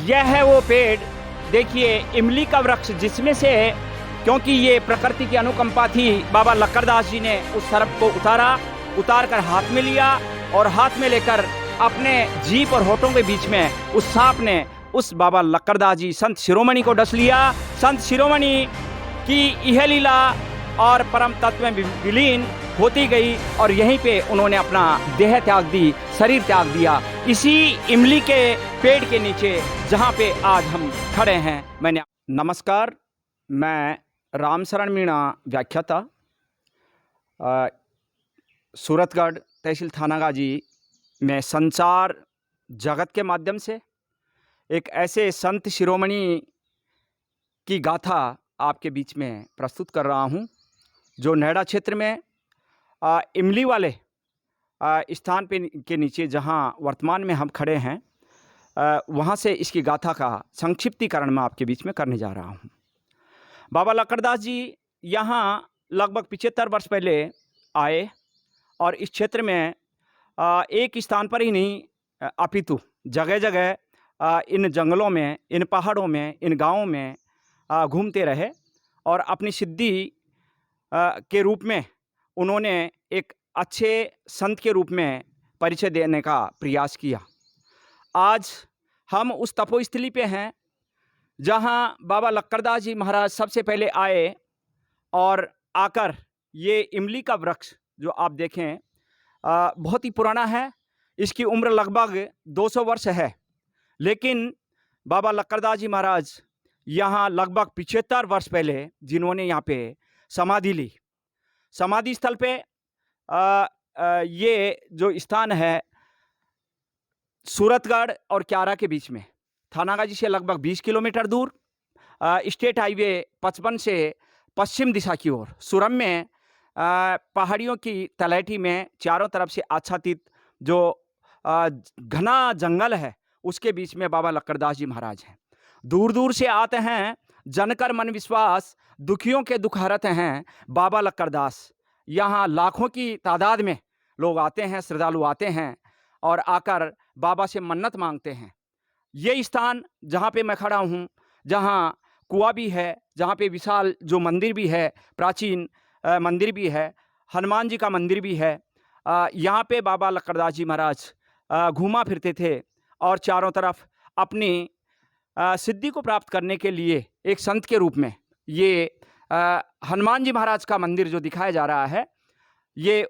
यह है वो पेड़, देखिए इमली का वृक्ष, जिसमें से क्योंकि ये प्रकृति की अनुकंपा थी, बाबा लक्कड़दास जी ने उस सर्प को उतार कर हाथ में लिया और हाथ में लेकर अपने जीभ और होठों के बीच में उस सांप ने उस बाबा लक्कड़दास जी संत शिरोमणि को डस लिया। संत शिरोमणि की यह लीला और परम तत्व में विलीन होती गई और यहीं पे उन्होंने अपना देह त्याग दी, शरीर त्याग दिया, इसी इमली के पेड़ के नीचे जहाँ पे आज हम खड़े हैं। नमस्कार, मैं रामशरण मीणा व्याख्याता, सूरतगढ़ तहसील थानागाजी में संचार जगत के माध्यम से एक ऐसे संत शिरोमणि की गाथा आपके बीच में प्रस्तुत कर रहा हूँ जो नैड़ा क्षेत्र में इमली वाले स्थान पे के नीचे जहाँ वर्तमान में हम खड़े हैं, वहाँ से इसकी गाथा का संक्षिप्तीकरण मैं आपके बीच में करने जा रहा हूँ। बाबा लक्कड़दास जी यहाँ लगभग 75 वर्ष पहले आए और इस क्षेत्र में एक स्थान पर ही नहीं अपितु जगह जगह इन जंगलों में, इन पहाड़ों में, इन गाँवों में घूमते रहे और अपनी सिद्धि के रूप में उन्होंने एक अच्छे संत के रूप में परिचय देने का प्रयास किया। आज हम उस तपोस्थली पे हैं जहाँ बाबा लक्कड़दास जी महाराज सबसे पहले आए और आकर ये इमली का वृक्ष जो आप देखें बहुत ही पुराना है, इसकी उम्र लगभग 200 वर्ष है, लेकिन बाबा लक्कड़दास जी महाराज यहाँ लगभग 75 वर्ष पहले जिन्होंने यहाँ पे समाधि ली, समाधि स्थल पे ये जो स्थान है सूरतगढ़ और क्यारा के बीच में, थानागाजी से लगभग 20 किलोमीटर दूर, स्टेट हाईवे 55 से पश्चिम दिशा की ओर सुरम्य पहाड़ियों की तलहटी में चारों तरफ से आच्छादित जो घना जंगल है उसके बीच में बाबा लक्कड़दास जी महाराज हैं। दूर दूर से आते हैं, जनकर मन विश्वास, दुखियों के दुख हरत हैं बाबा लक्कड़दास। यहाँ लाखों की तादाद में लोग आते हैं, श्रद्धालु आते हैं और आकर बाबा से मन्नत मांगते हैं। ये स्थान जहाँ पे मैं खड़ा हूँ, जहाँ कुआं भी है, जहाँ पे विशाल जो मंदिर भी है, प्राचीन मंदिर भी है, हनुमान जी का मंदिर भी है, यहाँ पे बाबा लक्कड़दास जी महाराज घूमा फिरते थे और चारों तरफ अपनी सिद्धि को प्राप्त करने के लिए एक संत के रूप में ये हनुमान जी महाराज का मंदिर जो दिखाया जा रहा है, ये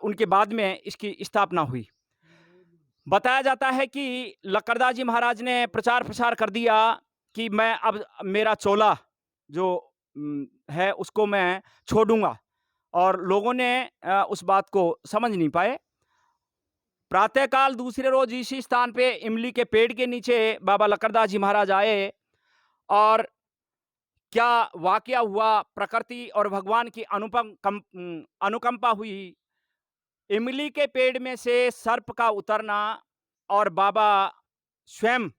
उनके बाद में इसकी स्थापना हुई। बताया जाता है कि लक्कड़दास जी महाराज ने प्रचार प्रसार कर दिया कि मैं अब मेरा चोला जो है उसको मैं छोड़ूंगा, और लोगों ने उस बात को समझ नहीं पाए। प्रातःकाल दूसरे रोज इसी स्थान पे इमली के पेड़ के नीचे बाबा लक्कड़दास जी महाराज आए और क्या वाकया हुआ, प्रकृति और भगवान की अनुकंपा हुई। इमली के पेड़ में से सर्प का उतरना और बाबा स्वयं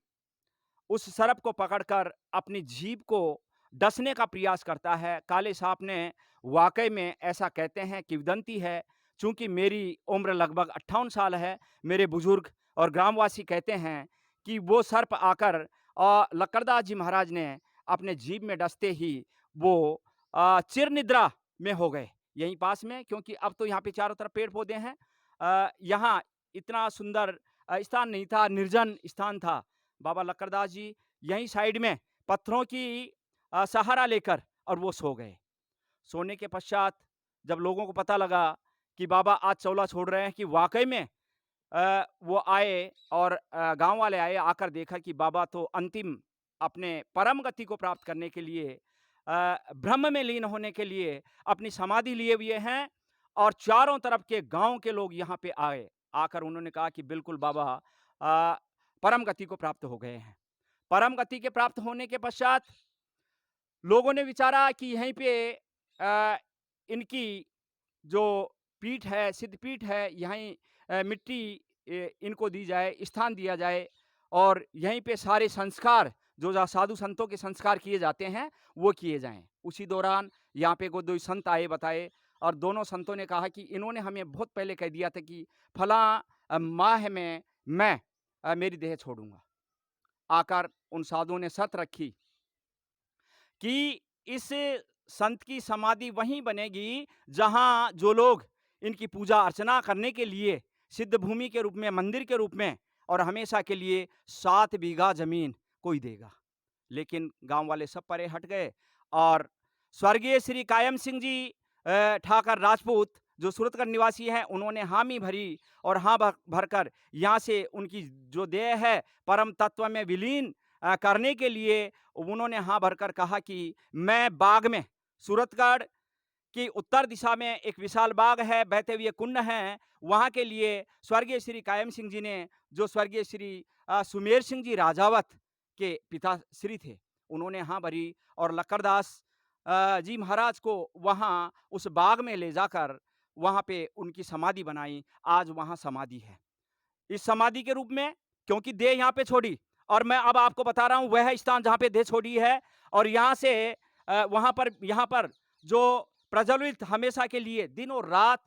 उस सर्प को पकड़कर अपनी जीभ को डसने का प्रयास करता है। काले सांप ने वाकई में ऐसा कहते हैं, किंवदंती है, चूंकि मेरी उम्र लगभग 58 साल है, मेरे बुजुर्ग और ग्रामवासी कहते हैं कि वो सर्प आकर लक्कड़दास जी महाराज ने अपने जीभ में डसते ही वो चिर निद्रा में हो गए यहीं पास में, क्योंकि अब तो यहाँ पे चारों तरफ पेड़ पौधे हैं। यहाँ इतना सुंदर स्थान नहीं था, निर्जन स्थान था। बाबा लक्कड़दास जी यहीं साइड में पत्थरों की सहारा लेकर और वो सो गए। सोने के पश्चात जब लोगों को पता लगा कि बाबा आज चौला छोड़ रहे हैं, कि वाकई में वो आए और गांव वाले आए, आकर देखा कि बाबा तो अंतिम अपने परम गति को प्राप्त करने के लिए, ब्रह्म में लीन होने के लिए अपनी समाधि लिए हुए हैं। और चारों तरफ के गांव के लोग यहाँ पे आए, आकर उन्होंने कहा कि बिल्कुल बाबा परम गति को प्राप्त हो गए हैं। परम गति के प्राप्त होने के पश्चात लोगों ने विचारा कि यहीं पे इनकी जो पीठ है, सिद्ध पीठ है, यहीं मिट्टी इनको दी जाए, स्थान दिया जाए और यहीं पे सारे संस्कार जो साधु संतों के संस्कार किए जाते हैं वो किए जाएं। उसी दौरान यहाँ पे दो संत आए, बताए, और दोनों संतों ने कहा कि इन्होंने हमें बहुत पहले कह दिया था कि फला माह में मैं मेरी देह छोड़ूंगा। आकर उन साधुओं ने शर्त रखी कि इस संत की समाधि वहीं बनेगी जहां जो लोग इनकी पूजा अर्चना करने के लिए सिद्ध भूमि के रूप में, मंदिर के रूप में और हमेशा के लिए 7 बीघा जमीन कोई देगा। लेकिन गांव वाले सब परे हट गए और स्वर्गीय श्री कायम सिंह जी ठाकर राजपूत जो सूरतगढ़ निवासी हैं, उन्होंने हामी भरी और हाँ भरकर यहाँ से उनकी जो देह है परम तत्व में विलीन करने के लिए उन्होंने हाँ भरकर कहा कि मैं बाग में, सूरतगढ़ की उत्तर दिशा में एक विशाल बाग है, बहते हुए कुंड हैं, वहाँ के लिए स्वर्गीय श्री कायम सिंह जी ने, जो स्वर्गीय श्री सुमेर सिंह जी राजावत के पिता श्री थे, उन्होंने हाँ भरी और लक्कड़दास जी महाराज को वहाँ उस बाग में ले जाकर वहाँ पे उनकी समाधि बनाई। आज वहाँ समाधि है। इस समाधि के रूप में क्योंकि देह यहाँ पे छोड़ी और मैं अब आपको बता रहा हूँ वह स्थान जहाँ पे देह छोड़ी है और यहाँ से यहाँ पर जो प्रज्वलित हमेशा के लिए दिन और रात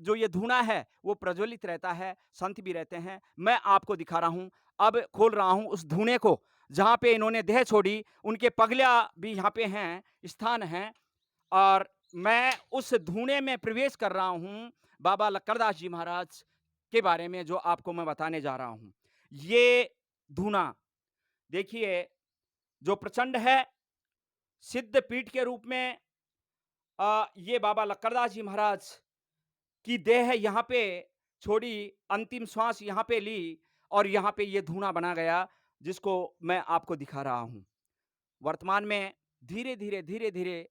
जो ये धुआं है वो प्रज्वलित रहता है, संत भी रहते हैं। मैं आपको दिखा रहा हूँ, अब खोल रहा हूँ उस धुएं को जहाँ पे इन्होंने देह छोड़ी, उनके पगलिया भी यहाँ पे हैं, स्थान हैं और मैं उस धुएं में प्रवेश कर रहा हूँ बाबा लक्कड़दास जी महाराज के बारे में जो आपको मैं बताने जा रहा हूँ। ये धुआं देखिए जो प्रचंड है, सिद्ध पीठ के रूप में ये बाबा लक्कड़दास जी महाराज की देह यहाँ पे छोड़ी, अंतिम श्वास यहाँ पे ली और यहाँ पे ये धुआं बना गया जिसको मैं आपको दिखा रहा हूँ। वर्तमान में धीरे-धीरे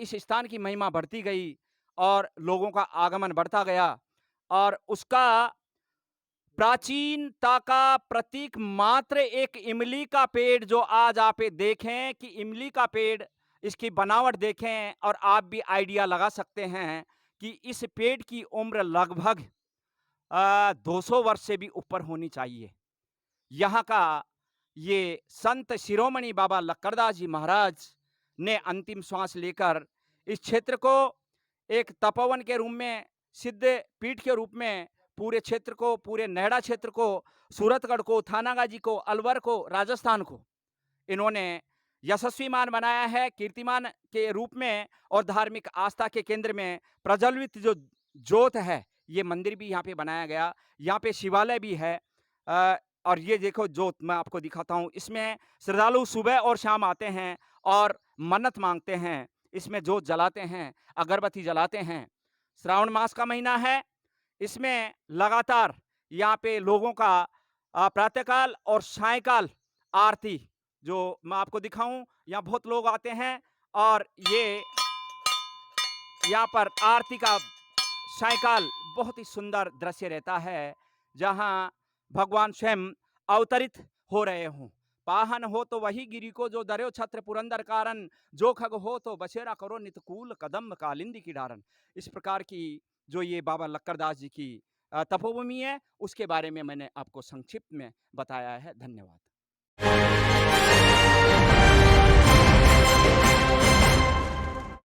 इस स्थान की महिमा बढ़ती गई और लोगों का आगमन बढ़ता गया और उसका प्राचीनता का प्रतीक मात्र एक इमली का पेड़ जो आज आप देखें कि इमली का पेड़, इसकी बनावट देखें और आप भी आइडिया लगा सकते हैं कि इस पेड़ की उम्र लगभग 200 वर्ष से भी ऊपर होनी चाहिए। यहाँ का ये संत शिरोमणि बाबा लक्कड़दास जी महाराज ने अंतिम श्वास लेकर इस क्षेत्र को एक तपोवन के रूप में, सिद्ध पीठ के रूप में पूरे क्षेत्र को, पूरे नैड़ा क्षेत्र को, सूरतगढ़ को, थानागाजी को, अलवर को, राजस्थान को इन्होंने यशस्वीमान बनाया है, कीर्तिमान के रूप में और धार्मिक आस्था के केंद्र में प्रज्वलित जो ज्योत है, ये मंदिर भी यहाँ पे बनाया गया। यहाँ पे शिवालय भी है और ये देखो ज्योत मैं आपको दिखाता हूँ। इसमें श्रद्धालु सुबह और शाम आते हैं और मन्नत मांगते हैं, इसमें ज्योत जलाते हैं, अगरबत्ती जलाते हैं। श्रावण मास का महीना है, इसमें लगातार यहाँ पे लोगों का प्रातःकाल और सायंकाल आरती जो मैं आपको दिखाऊं, यहाँ बहुत लोग आते हैं और ये यहाँ पर आरती का सायंकाल बहुत ही सुंदर दृश्य रहता है जहाँ भगवान स्वयं अवतरित हो रहे हों। पाहन हो तो वही गिरी को जो दर्यो छत्र पुरंदर कारण, जो खग हो तो बसेरा करो नितकूल कदम कालिंदी की डारन। इस प्रकार की जो ये बाबा लक्कड़दास जी की तपोभूमि है उसके बारे में मैंने आपको संक्षिप्त में बताया है। धन्यवाद।